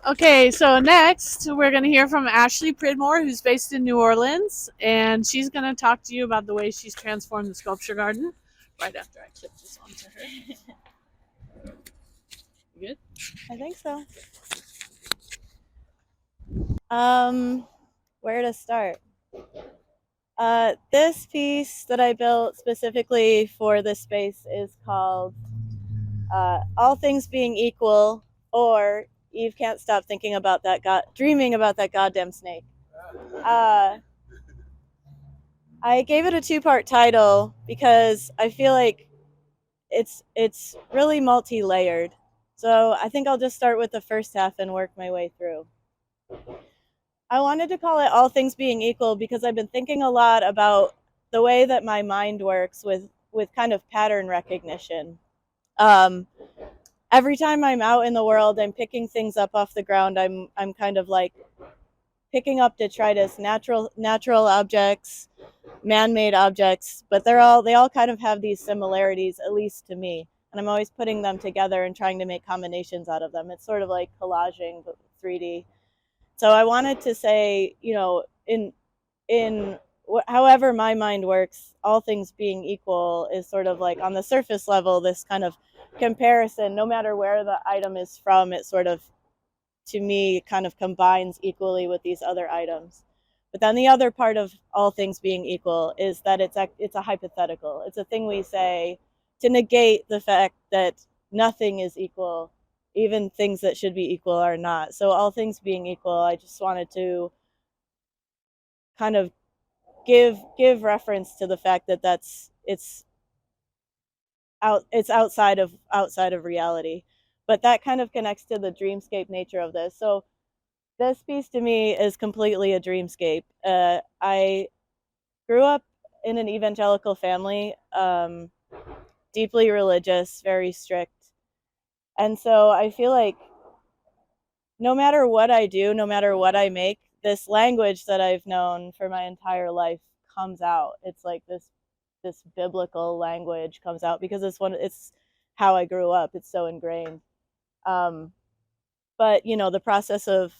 Okay, so next we're going to hear from Ashley Pridmore, who's based in New Orleans, and she's going to talk to you about the way she's transformed the sculpture garden. Right after I clip this onto her. You good? I think so. Where to start? This piece that I built specifically for this space is called All Things Being Equal, or Eve Can't Stop Thinking About That Dreaming About That Goddamn Snake. I gave it a two-part title because I feel like it's really multi-layered. So I think I'll just start with the first half and work my way through. I wanted to call it All Things Being Equal because I've been thinking a lot about the way that my mind works with kind of pattern recognition. Um, every time I'm out in the world, I'm picking things up off the ground. I'm kind of like picking up detritus, natural objects, man-made objects, but they all kind of have these similarities, at least to me. And I'm always putting them together and trying to make combinations out of them. It's sort of like collaging, but 3D. So I wanted to say, in however my mind works, all things being equal is sort of like on the surface level, this kind of comparison, no matter where the item is from, it sort of, to me, kind of combines equally with these other items. But then the other part of all things being equal is that it's a hypothetical. It's a thing we say to negate the fact that nothing is equal, even things that should be equal are not. So all things being equal, I just wanted to kind of give reference to the fact that it's outside of reality. But that kind of connects to the dreamscape nature of this. So this piece to me is completely a dreamscape. I grew up in an evangelical family, deeply religious, very strict. And so I feel like no matter what I do, no matter what I make, this language that I've known for my entire life comes out. It's like this biblical language comes out because it's how I grew up. It's so ingrained. Um, but the process of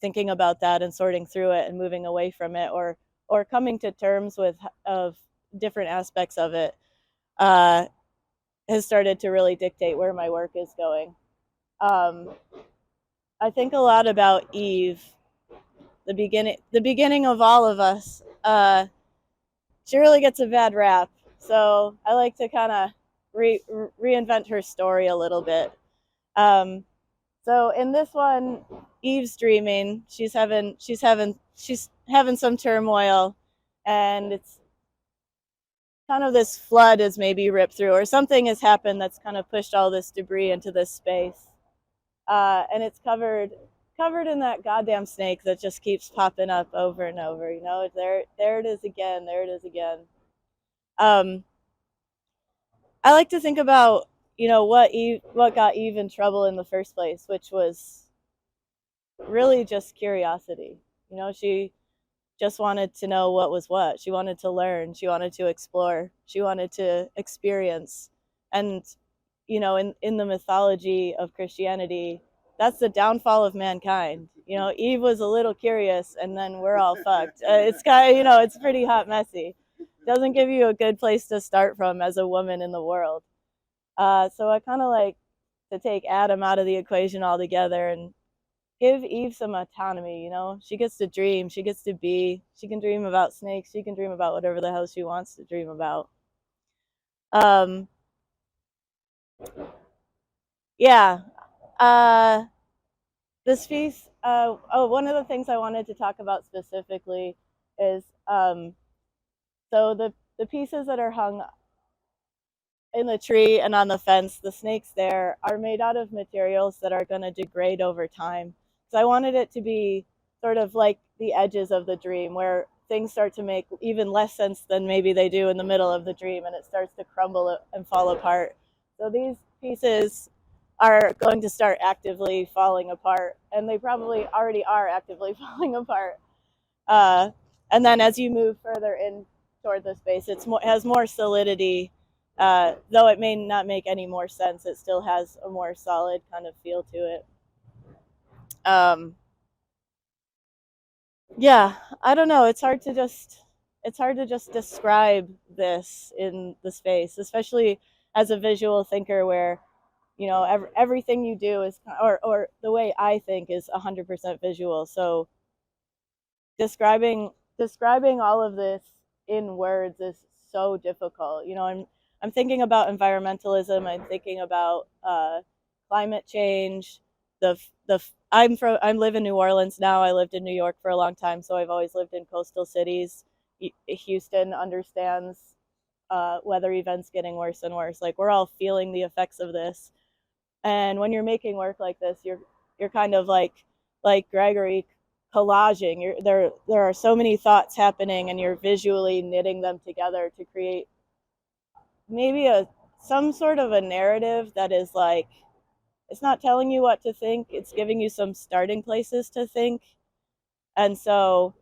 thinking about that and sorting through it and moving away from it, or coming to terms with of different aspects of it, uh, has started to really dictate where my work is going. Um, I think a lot about Eve, the beginning of all of us. She really gets a bad rap, so I like to kind of reinvent her story a little bit. Um, so in this one, Eve's dreaming. She's having some turmoil, and it's kind of this flood is maybe ripped through, or something has happened that's kind of pushed all this debris into this space, and it's covered in that goddamn snake that just keeps popping up over and over. There it is again. There it is again. Um, I like to think about what got Eve in trouble in the first place, which was really just curiosity. She just wanted to know what was what. She wanted to learn. She wanted to explore. She wanted to experience. And in the mythology of Christianity, that's the downfall of mankind. Eve was a little curious, and then we're all fucked. It's kind of, it's pretty hot messy. Doesn't give you a good place to start from as a woman in the world. So I kind of like to take Adam out of the equation altogether and give Eve some autonomy. She gets to dream. She gets to be. She can dream about snakes. She can dream about whatever the hell she wants to dream about. Um, yeah. Uh, this piece. One of the things I wanted to talk about specifically is so the pieces that are hung in the tree and on the fence, the snakes there are made out of materials that are going to degrade over time. So I wanted it to be sort of like the edges of the dream, where things start to make even less sense than maybe they do in the middle of the dream, and it starts to crumble and fall apart. So these pieces are going to start actively falling apart, and they probably already are actively falling apart. Uh, and then as you move further in toward the space, it has more solidity. Though it may not make any more sense, it still has a more solid kind of feel to it. um, yeah, I don't know. It's hard to just describe this in the space, especially as a visual thinker, where everything you do is, or the way I think is 100% visual. So describing all of this in words is so difficult. I'm thinking about environmentalism. I'm thinking about climate change. I live in New Orleans now. I lived in New York for a long time, so I've always lived in coastal cities. Houston understands weather events getting worse and worse. Like, we're all feeling the effects of this. And when you're making work like this, you're kind of like Gregory, collaging. There are so many thoughts happening, and you're visually knitting them together to create maybe some sort of a narrative that is like, it's not telling you what to think, it's giving you some starting places to think. And so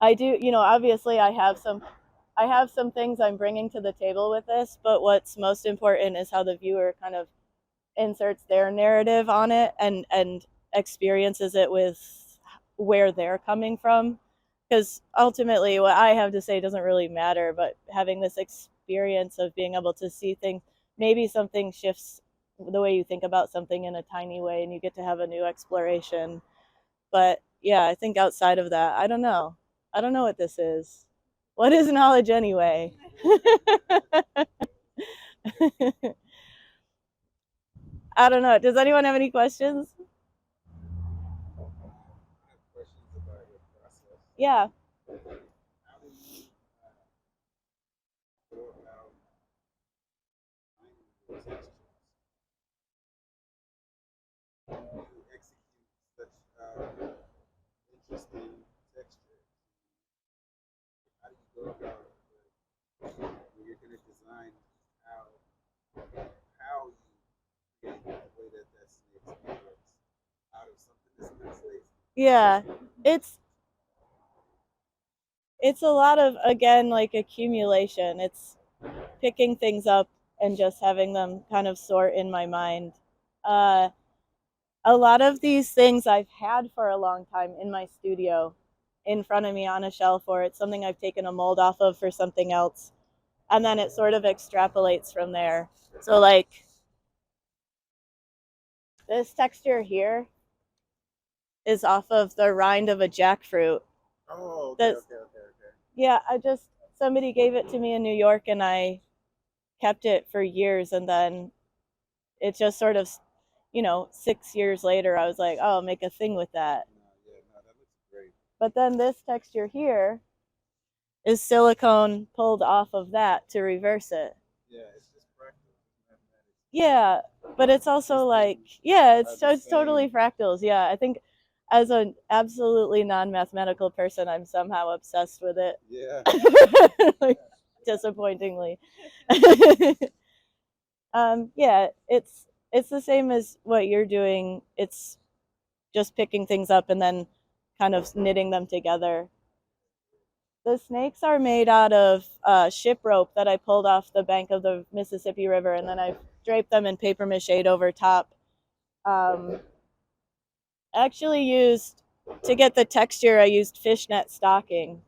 I do, obviously I have some things I'm bringing to the table with this, but what's most important is how the viewer kind of inserts their narrative on it, and experiences it with where they're coming from. Because ultimately what I have to say doesn't really matter, but having this experience of being able to see things, maybe something shifts the way you think about something in a tiny way, and you get to have a new exploration. But yeah, I think outside of that, I don't know what this is. What is knowledge anyway? I don't know. Does anyone have any questions? Yeah. Yeah. It's it's a lot of, again, like, accumulation. It's picking things up and just having them kind of sort in my mind. Uh, a lot of these things I've had for a long time in my studio in front of me on a shelf, or it's something I've taken a mold off of for something else. And then it sort of extrapolates from there. So, like, this texture here is off of the rind of a jackfruit. Oh, okay, That's, okay, okay, okay. yeah, somebody gave it to me in New York, and I kept it for years. And then it just sort of, 6 years later, I was like, oh, I'll make a thing with that. No, yeah, no, that looks great. But then this texture here is silicone pulled off of that to reverse it. Yeah, it's just practice, mathematics. Yeah, but it's also like, yeah, it's totally fractals. Yeah, I think as an absolutely non-mathematical person, I'm somehow obsessed with it. Yeah. Like, disappointingly. Yeah, it's the same as what you're doing. It's just picking things up and then kind of knitting them together. The snakes are made out of ship rope that I pulled off the bank of the Mississippi River, and then I draped them in paper mache over top. Actually used, to get the texture, I used fishnet stocking,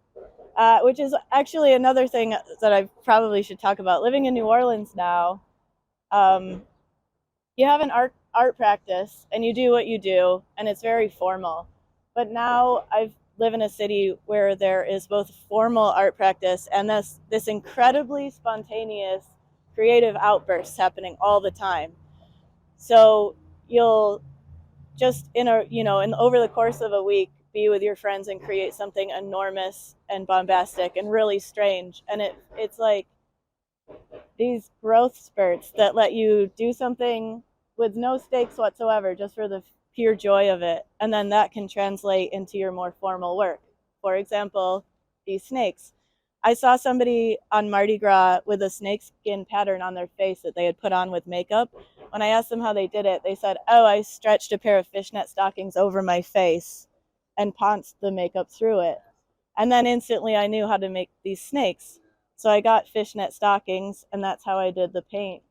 which is actually another thing that I probably should talk about. Living in New Orleans now, you have an art practice and you do what you do, and it's very formal. But now I live in a city where there is both formal art practice and this incredibly spontaneous creative outbursts happening all the time. So you'll just in over the course of a week, be with your friends and create something enormous and bombastic and really strange, and it's like these growth spurts that let you do something with no stakes whatsoever, just for the pure joy of it. And then that can translate into your more formal work. For example, these snakes. I saw somebody on Mardi Gras with a snakeskin pattern on their face that they had put on with makeup. When I asked them how they did it, they said, oh, I stretched a pair of fishnet stockings over my face and ponced the makeup through it. And then instantly I knew how to make these snakes. So I got fishnet stockings, and that's how I did the paint.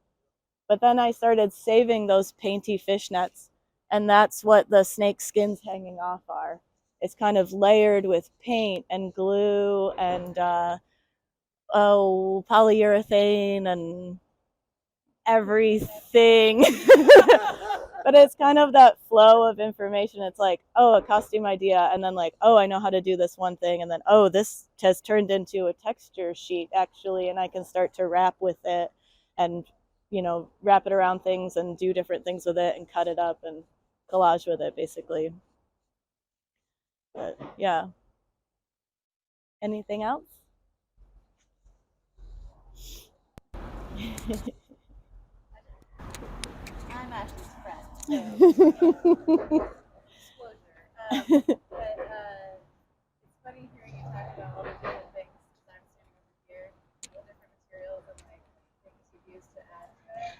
But then I started saving those painty fishnets and that's what the snake skins hanging off are. It's kind of layered with paint and glue and polyurethane and everything. But it's kind of that flow of information. It's like, oh, a costume idea, and then like, oh, I know how to do this one thing, and then, oh, this has turned into a texture sheet actually, and I can start to wrap with it and, you know, wrap it around things and do different things with it and cut it up and collage with it basically. But yeah. Anything else? I'm Ashley's friend. So, disclosure. But it's funny hearing you talk about all the different things because I'm standing over here, all the different materials and like things you've used to add to it.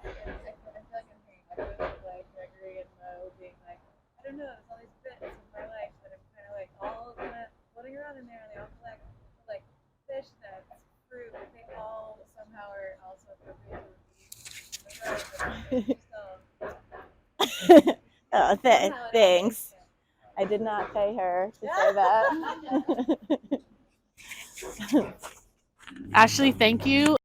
I feel like I'm hearing echoes of like Gregory and Mo being like, I don't know, there's all these bits of my life that I'm kind of like all kind of floating around in there, and they all collect like fish nets, fruit. They all somehow are also appropriate to Oh, thanks. I did not pay her to say that. Ashley, thank you.